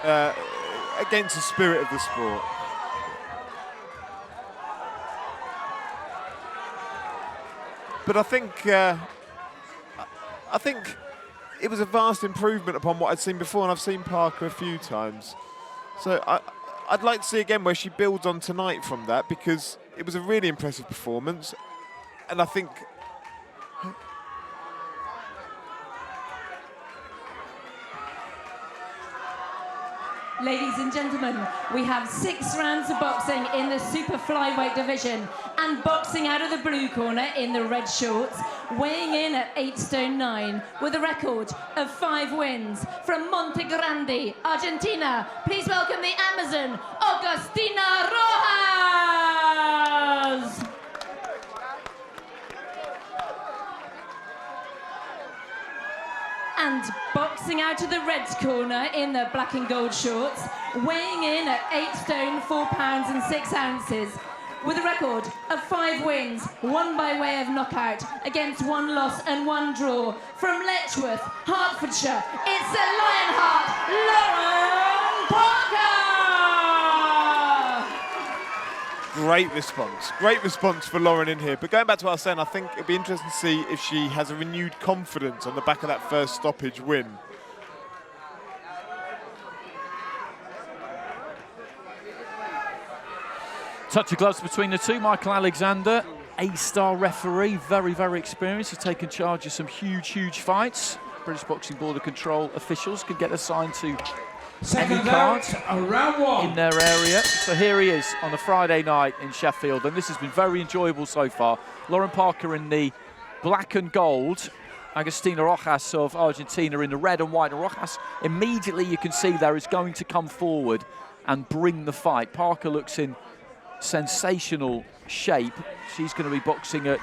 against the spirit of the sport. But I think it was a vast improvement upon what I'd seen before, and I've seen Parker a few times. So I'd like to see again where she builds on tonight from that, because it was a really impressive performance, and I think Ladies and gentlemen, we have 6 rounds of boxing in the super flyweight division, and boxing out of the blue corner in the red shorts, weighing in at 8 stone 9 with a record of 5 wins from Monte Grande, Argentina. Please welcome the Amazon, Agustina Rojas. And boxing out of the red corner in the black and gold shorts, weighing in at 8 stone 4 pounds and 6 ounces, with a record of 5 wins, 1 by way of knockout, against 1 loss and 1 draw, from Letchworth, Hertfordshire, it's the Lionheart, Lauren Parker! great response for Lauren in here. But going back to what I was saying, I think it'll be interesting to see if she has a renewed confidence on the back of that first stoppage win. Touch of gloves between the two. Michael Alexander, A-star referee, very, very experienced. He's taken charge of some huge fights. British Boxing Board of Control officials could get assigned to any card in their area. So here he is on a Friday night in Sheffield, and this has been very enjoyable so far. Lauren Parker in the black and gold, Agustina Rojas of Argentina in the red and white. And Rojas, immediately you can see there, is going to come forward and bring the fight. Parker looks in sensational shape. She's going to be boxing at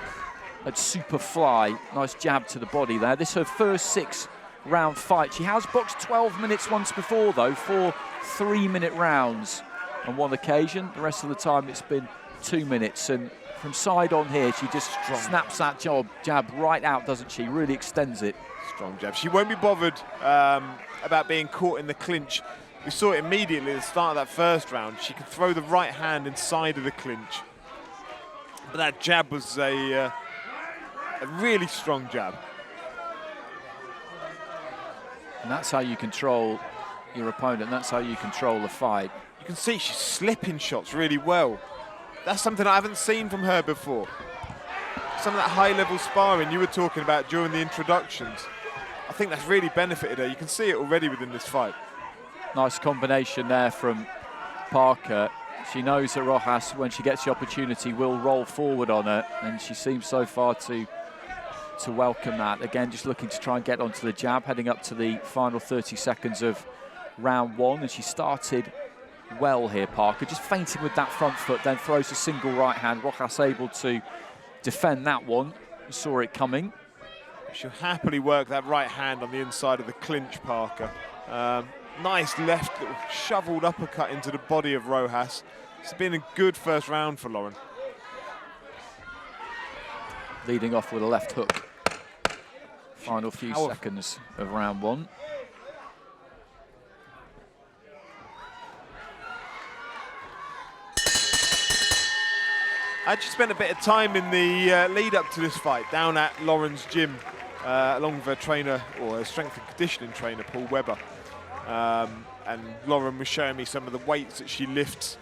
super fly. Nice jab to the body there. This is her first 6-round fight. She has boxed 12 minutes once before, though, 4 3-minute rounds on one occasion. The rest of the time it's been 2 minutes. And from side on here, she just snaps that jab right out, doesn't she? Really extends it. Strong jab. She won't be bothered about being caught in the clinch. We saw it immediately at the start of that first round. She could throw the right hand inside of the clinch. But that jab was a really strong jab. And that's how you control your opponent. That's how you control the fight. You can see she's slipping shots really well. That's something I haven't seen from her before. Some of that high-level sparring you were talking about during the introductions, I think that's really benefited her. You can see it already within this fight. Nice combination there from Parker. She knows that Rojas, when she gets the opportunity, will roll forward on her, and she seems so far to welcome that. Again, just looking to try and get onto the jab, heading up to the final 30 seconds of round 1, and she started well here, Parker, just feinting with that front foot, then throws a single right hand. Rojas able to defend that one. You saw it coming. She'll happily work that right hand on the inside of the clinch, Parker. Nice left little shoveled uppercut into the body of Rojas. It's been a good first round for Lauren. Leading off with a left hook. Final few seconds of round 1. I actually spent a bit of time in the lead up to this fight down at Lauren's gym, along with her trainer, or her strength and conditioning trainer, Paul Webber. And Lauren was showing me some of the weights that she lifts,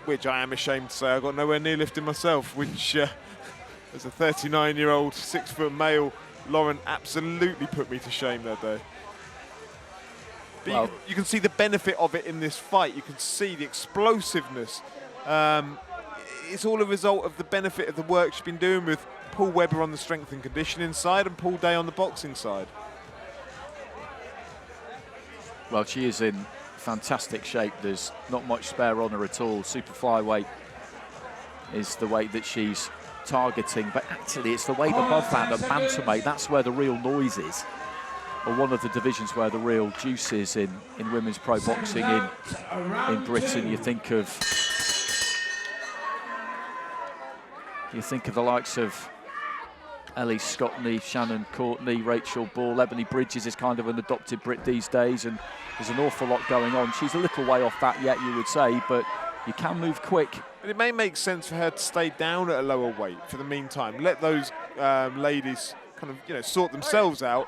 which I am ashamed to say I got nowhere near lifting myself, which as a 39-year-old, 6-foot male, Lauren absolutely put me to shame that day. But well, you can see the benefit of it in this fight. You can see the explosiveness. It's all a result of the benefit of the work she's been doing with Paul Webber on the strength and conditioning side and Paul Day on the boxing side. Well, she is in fantastic shape. There's not much spare on her at all. Super flyweight is the weight that she's targeting, but actually it's the weight above that, at bantamweight, that's where the real noise is, or one of the divisions where the real juice is in women's pro boxing in Britain. You think of the likes of Ellie Scottney, Shannon Courtney, Rachel Ball, Ebony Bridges is kind of an adopted Brit these days, and there's an awful lot going on. She's a little way off that yet, you would say, but you can move quick. And it may make sense for her to stay down at a lower weight for the meantime. Let those ladies kind of, sort themselves out,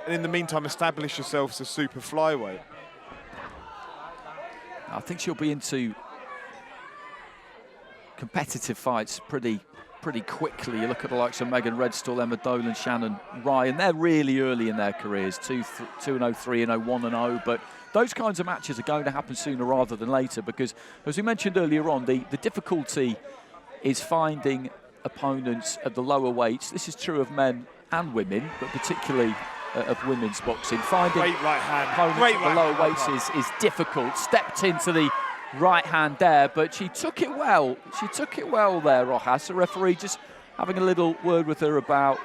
and in the meantime establish yourself as a super flyweight. I think she'll be into competitive fights pretty quickly. You look at the likes of Megan Redstall, Emma Dolan, Shannon Ryan. They're really early in their careers, 2-0, 3-0, 1-0. But those kinds of matches are going to happen sooner rather than later because, as we mentioned earlier on, the difficulty is finding opponents at the lower weights. This is true of men and women, but particularly of women's boxing. Finding Great right hand. opponents at the lower weights is difficult. Stepped into the right hand there, but she took it well. She took it well there, Rojas. The referee just having a little word with her about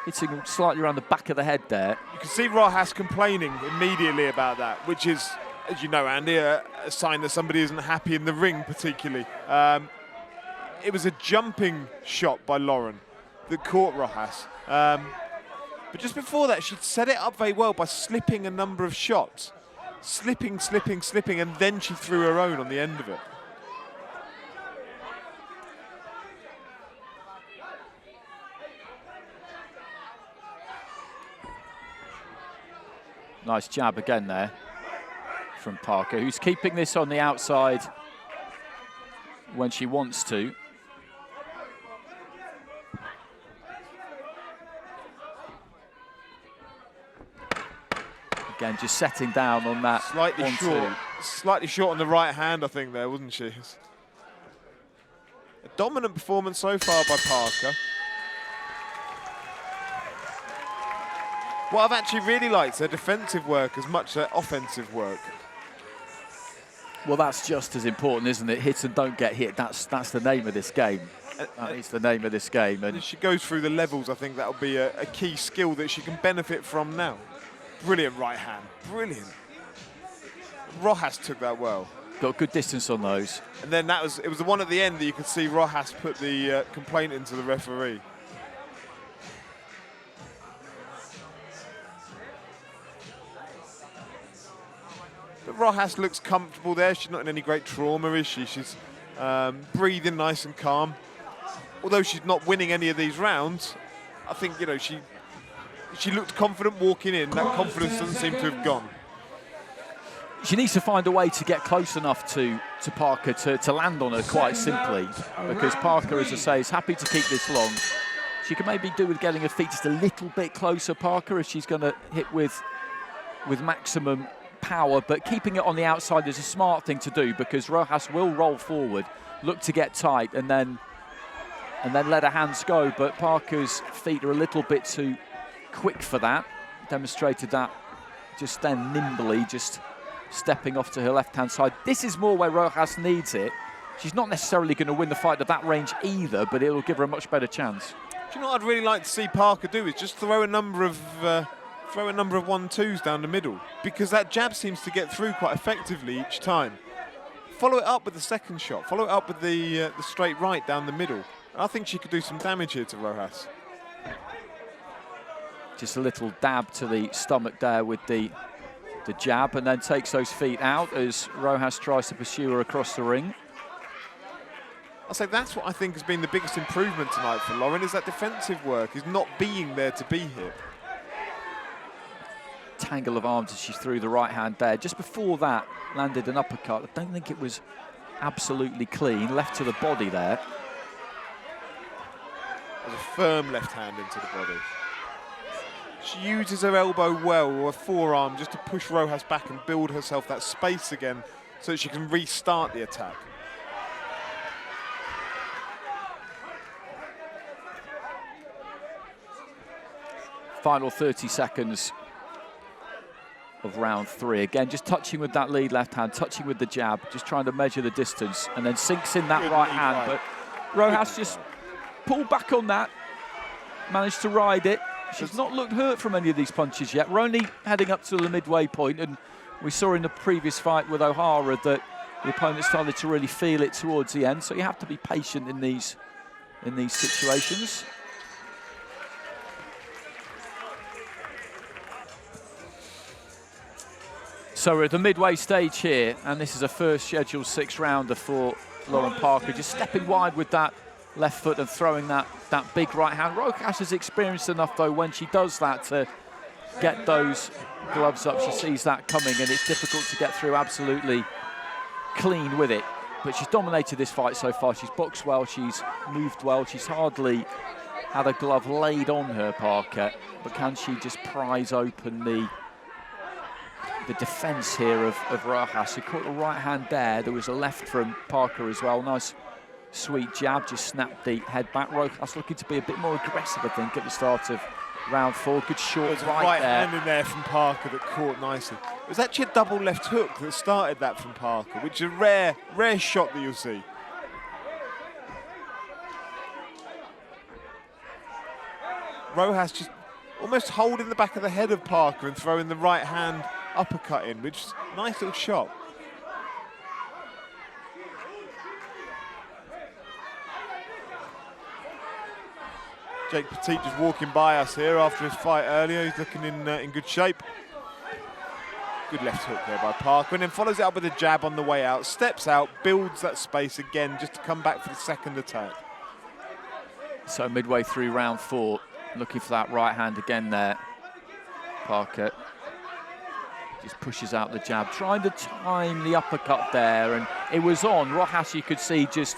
hitting slightly around the back of the head there. You can see Rojas complaining immediately about that, which is, as you know, Andy, a sign that somebody isn't happy in the ring particularly. It was a jumping shot by Lauren that caught Rojas. But just before that, she'd set it up very well by slipping a number of shots. Slipping, and then she threw her own on the end of it. Nice jab again there from Parker, who's keeping this on the outside when she wants to. Again, just setting down on that. Slightly short on the right hand, I think, there, wasn't she? A dominant performance so far by Parker. What I've actually really liked is their defensive work as much as their offensive work. Well, that's just as important, isn't it? Hit and don't get hit. That's the name of this game. That is the name of this game. And as she goes through the levels, I think that'll be a key skill that she can benefit from now. Brilliant right hand, brilliant. Rojas took that well. Got good distance on those. And then it was the one at the end that you could see Rojas put the complaint into the referee. But Rojas looks comfortable there. She's not in any great trauma, is she? She's breathing nice and calm. Although she's not winning any of these rounds, I think, she looked confident walking in. That confidence doesn't seem to have gone. She needs to find a way to get close enough to Parker to land on her quite simply, because Parker, as I say, is happy to keep this long. She can maybe do with getting her feet just a little bit closer, Parker, if she's going to hit with maximum power, but keeping it on the outside is a smart thing to do because Rojas will roll forward, look to get tight, and then let her hands go. But Parker's feet are a little bit too quick for that. Demonstrated that just then nimbly, just stepping off to her left-hand side. This is more where Rojas needs it. She's not necessarily going to win the fight at that range either, but it'll give her a much better chance. Do you know what I'd really like to see Parker do is just throw a number of 1-2s down the middle, because that jab seems to get through quite effectively each time. Follow it up with the second shot. Follow it up with the straight right down the middle. I think she could do some damage here to Rojas. Just a little dab to the stomach there with the jab, and then takes those feet out as Rojas tries to pursue her across the ring. I'll say that's what I think has been the biggest improvement tonight for Lauren, is that defensive work, is not being there to be here. Tangle of arms as she threw the right hand there. Just before that, landed an uppercut. I don't think it was absolutely clean. Left to the body there. There's a firm left hand into the body. She uses her elbow well, or her forearm, just to push Rojas back and build herself that space again so that she can restart the attack. Final 30 seconds of round 3. Again, just touching with that lead left hand, touching with the jab, just trying to measure the distance, and then sinks in that right hand. But Rojas just pulled back on that, managed to ride it. She's not looked hurt from any of these punches yet. We're only heading up to the midway point, and we saw in the previous fight with O'Hara that the opponent started to really feel it towards the end, so you have to be patient in these situations. So we're at the midway stage here, and this is a first scheduled 6-rounder for Lauren Parker, just stepping wide with that left foot and throwing that big right hand. Rojas is experienced enough, though, when she does that to get those gloves up. She sees that coming, and it's difficult to get through absolutely clean with it. But she's dominated this fight so far. She's boxed well, she's moved well, she's hardly had a glove laid on her, Parker. But can she just prise open the defence here of Rojas, who caught the right hand there. There was a left from Parker as well. Nice, sweet jab, just snapped the head back. Rojas looking to be a bit more aggressive, I think, at the start of round 4. Good short right there. Hand in there from Parker that caught nicely. It was actually a double left hook that started that from Parker, which is a rare shot that you'll see. Rojas just almost holding the back of the head of Parker and throwing the right hand uppercut in, which is a nice little shot. Jake Petit just walking by us here after his fight earlier. He's looking in good shape. Good left hook there by Parker, and then follows it up with a jab on the way out. Steps out, builds that space again just to come back for the second attack. So midway through round 4, looking for that right hand again there. Parker just pushes out the jab, trying to time the uppercut there, and it was on. Rojas, you could see, just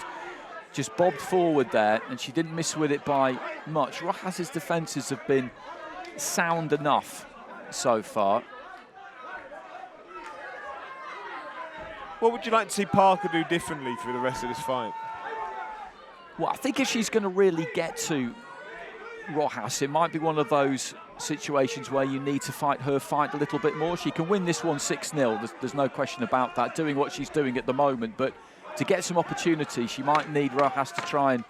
bobbed forward there, and she didn't miss with it by much. Rojas' defences have been sound enough so far. What would you like to see Parker do differently through the rest of this fight? Well, I think if she's going to really get to Rojas, it might be one of those situations where you need to fight her fight a little bit more. She can win this one 6-0, there's no question about that, doing what she's doing at the moment, but to get some opportunity, she might need Rojas to try and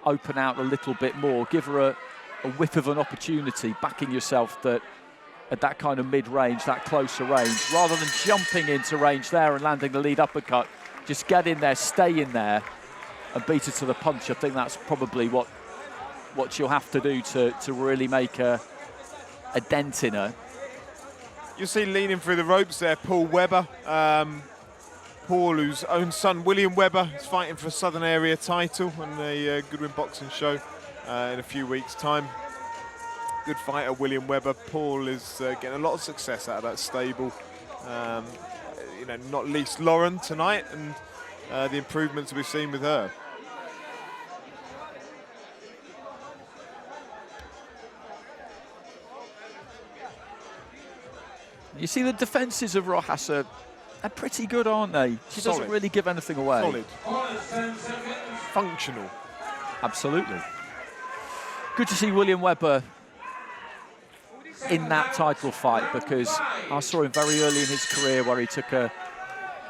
open out a little bit more, give her a whiff of an opportunity, backing yourself that at that kind of mid-range, that closer range, rather than jumping into range there and landing the lead uppercut, just get in there, stay in there, and beat her to the punch. I think that's probably what she'll have to do to really make a dent in her. You'll see leaning through the ropes there, Paul Webber. Paul, whose own son, William Webber, is fighting for a Southern Area title on a Goodwin Boxing show in a few weeks' time. Good fighter, William Webber. Paul is getting a lot of success out of that stable. You know, not least Lauren tonight, and the improvements we've seen with her. You see the defences of Rojas are pretty good, aren't they? She doesn't really give anything away. Solid. Functional. Absolutely. Good to see William Webber in that title fight, because I saw him very early in his career where he took a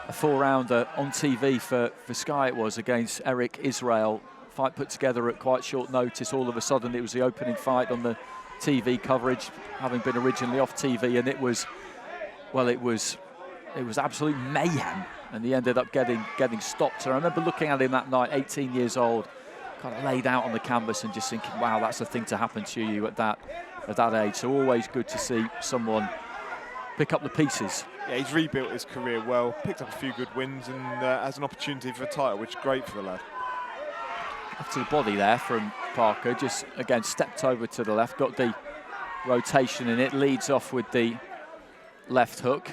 4-rounder on TV for Sky, it was, against Eric Israel. Fight put together at quite short notice. All of a sudden it was the opening fight on the TV coverage, having been originally off TV, and it was absolute mayhem, and he ended up getting stopped. And I remember looking at him that night, 18 years old, kind of laid out on the canvas, and just thinking, wow, that's a thing to happen to you at that age. So always good to see someone pick up the pieces. Yeah, he's rebuilt his career well, picked up a few good wins, and has an opportunity for a title, which is great for the lad. Up to the body there from Parker, just again stepped over to the left, got the rotation in it, leads off with the left hook.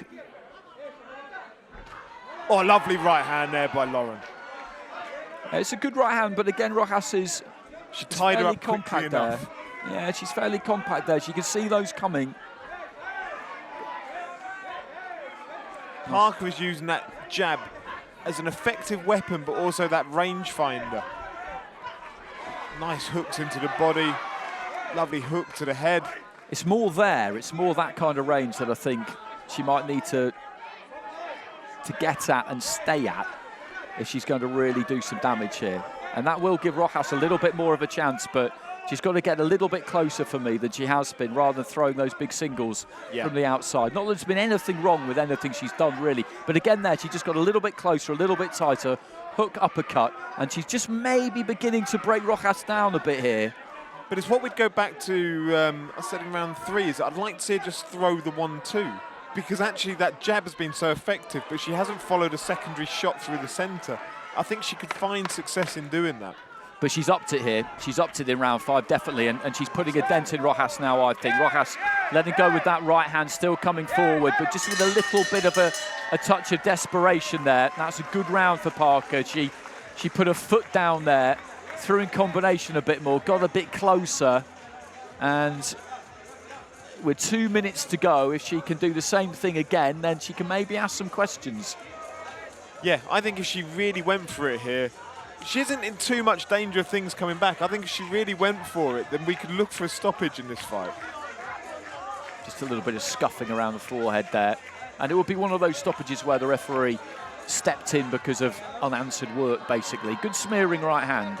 Oh, lovely right hand there by Lauren. It's a good right hand, but again, Rojas is tied her up compact quickly enough. there. Yeah, she's fairly compact there. She can see those coming. Parker is using that jab as an effective weapon, but also that rangefinder. Nice hooks into the body, lovely hook to the head. It's more there, it's more that kind of range that I think she might need to get at and stay at if she's going to really do some damage here. And that will give Rojas a little bit more of a chance, but she's got to get a little bit closer for me than she has been, rather than throwing those big singles from the outside. Not that there's been anything wrong with anything she's done, really. But again there, she just got a little bit closer, a little bit tighter, hook, uppercut, and she's just maybe beginning to break Rojas down a bit here. But it's what we'd go back to, I said in round 3, is I'd like to see her just throw the 1-2. because actually that jab has been so effective, but she hasn't followed a secondary shot through the centre. I think she could find success in doing that. But she's upped it here. She's upped it in round 5, definitely, and she's putting a dent in Rojas now, I think. Rojas letting go with that right hand, still coming forward, but just with a little bit of a touch of desperation there. That's a good round for Parker. She put her foot down there, threw in combination a bit more, got a bit closer, and with 2 minutes to go, if she can do the same thing again, then she can maybe ask some questions. Yeah, I think if she really went for it here, she isn't in too much danger of things coming back. I think if she really went for it, then we could look for a stoppage in this fight. Just a little bit of scuffing around the forehead there. And it would be one of those stoppages where the referee stepped in because of unanswered work, basically. Good smearing right hand.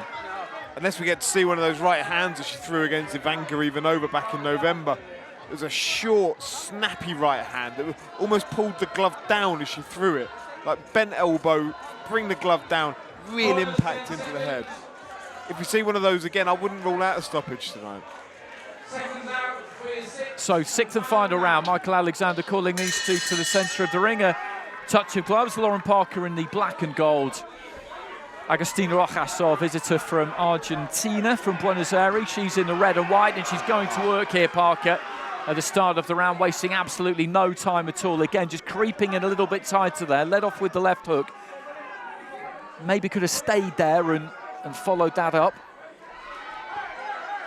Unless we get to see one of those right hands that she threw against Ivanka Ivanova back in November. It was a short, snappy right hand that almost pulled the glove down as she threw it. Like bent elbow, bring the glove down, real impact into the head. If we see one of those again, I wouldn't rule out a stoppage tonight. So 6th and final round, Michael Alexander calling these two to the centre of the ring. A touch of gloves, Lauren Parker in the black and gold. Agustina Rojas, our visitor from Argentina, from Buenos Aires. She's in the red and white, and she's going to work here, Parker, at the start of the round, wasting absolutely no time at all. Again, just creeping in a little bit tighter there, led off with the left hook. Maybe could have stayed there and followed that up.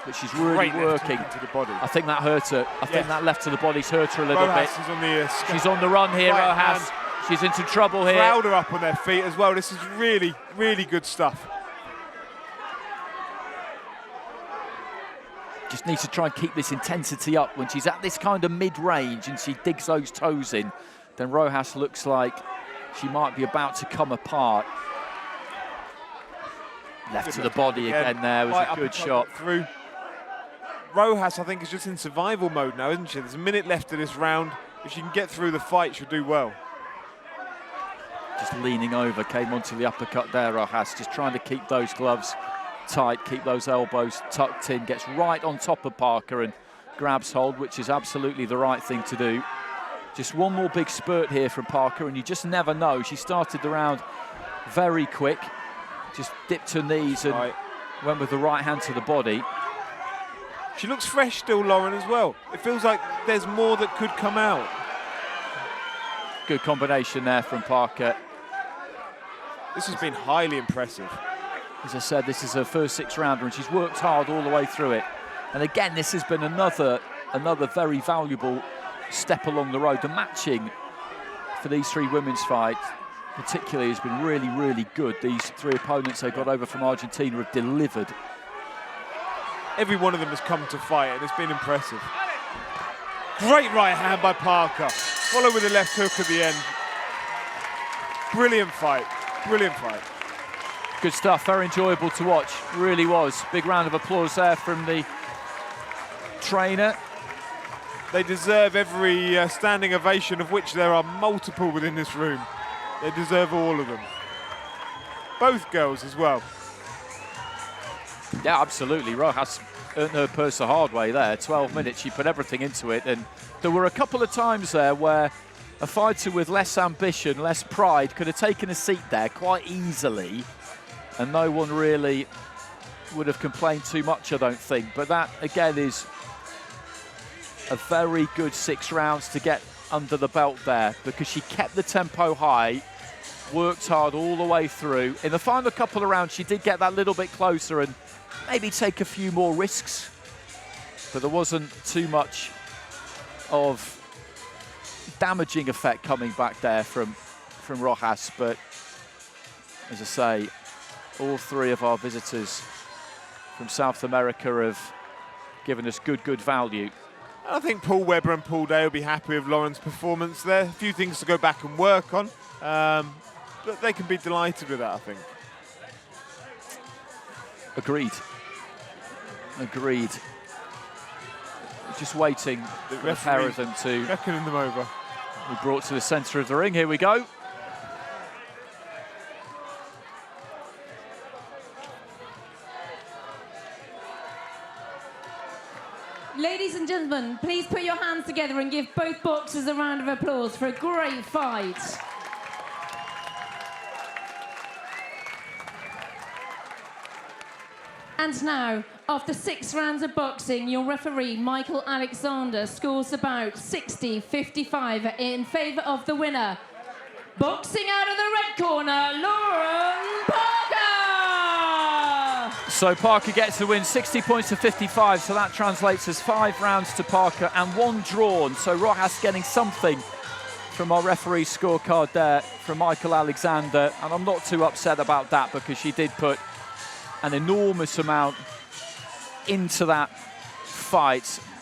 But she's really working. To the body. I think that hurt her. I think that left to the body's hurt her a little bit. Is on the, she's on the run here, right Rojas. She's into trouble here. Crowd are up on their feet as well. This is really, really good stuff. Just needs to try and keep this intensity up. When she's at this kind of mid-range and she digs those toes in, then Rojas looks like she might be about to come apart. Left to the body again there, was a good shot. Through. Rojas, I think, is just in survival mode now, isn't she? There's a minute left of this round. If she can get through the fight, she'll do well. Just leaning over, came onto the uppercut there, Rojas, just trying to keep those gloves tight, keep those elbows tucked in, gets right on top of Parker and grabs hold, which is absolutely the right thing to do. Just one more big spurt here from Parker, and you just never know. She started the round very quick, just dipped her knees and went with the right hand to the body. She looks fresh still, Lauren, as well. It feels like there's more that could come out. Good combination there from Parker. This has been highly impressive. As I said, this is her first 6th rounder, and she's worked hard all the way through it. And again, this has been another very valuable step along the road. The matching for these 3 women's fights particularly has been really, really good. These 3 opponents they got over from Argentina have delivered. Every one of them has come to fight, and it's been impressive. Great right hand by Parker. Follow with the left hook at the end. Brilliant fight. Brilliant fight. Good stuff, very enjoyable to watch, really was. Big round of applause there from the trainer. They deserve every standing ovation, of which there are multiple within this room. They deserve all of them. Both girls as well. Yeah, absolutely. Rojas earned her purse the hard way there. 12 minutes, she put everything into it. And there were a couple of times there where a fighter with less ambition, less pride, could have taken a seat there quite easily. And no one really would have complained too much, I don't think. But that, again, is a very good 6 rounds to get under the belt there, because she kept the tempo high, worked hard all the way through. In the final couple of rounds, she did get that little bit closer and maybe take a few more risks. But there wasn't too much of damaging effect coming back there from Rojas. But as I say, all 3 of our visitors from South America have given us good value. I think Paul Webber and Paul Day will be happy with Lauren's performance there. A few things to go back and work on, but they can be delighted with that, I think. Agreed. Just waiting for the pair of them to reckoning them over. be brought to the centre of the ring. Here we go. ladies and gentlemen, please put your hands together and give both boxers a round of applause for a great fight. And now, after 6 rounds of boxing, your referee, Michael Alexander, scores about 60-55 in favour of the winner. Boxing out of the red corner, Lauren Parker! So Parker gets the win, 60 points to 55, so that translates as 5 rounds to Parker and 1 drawn. So Rojas getting something from our referee scorecard there from Michael Alexander, and I'm not too upset about that because she did put an enormous amount into that fight.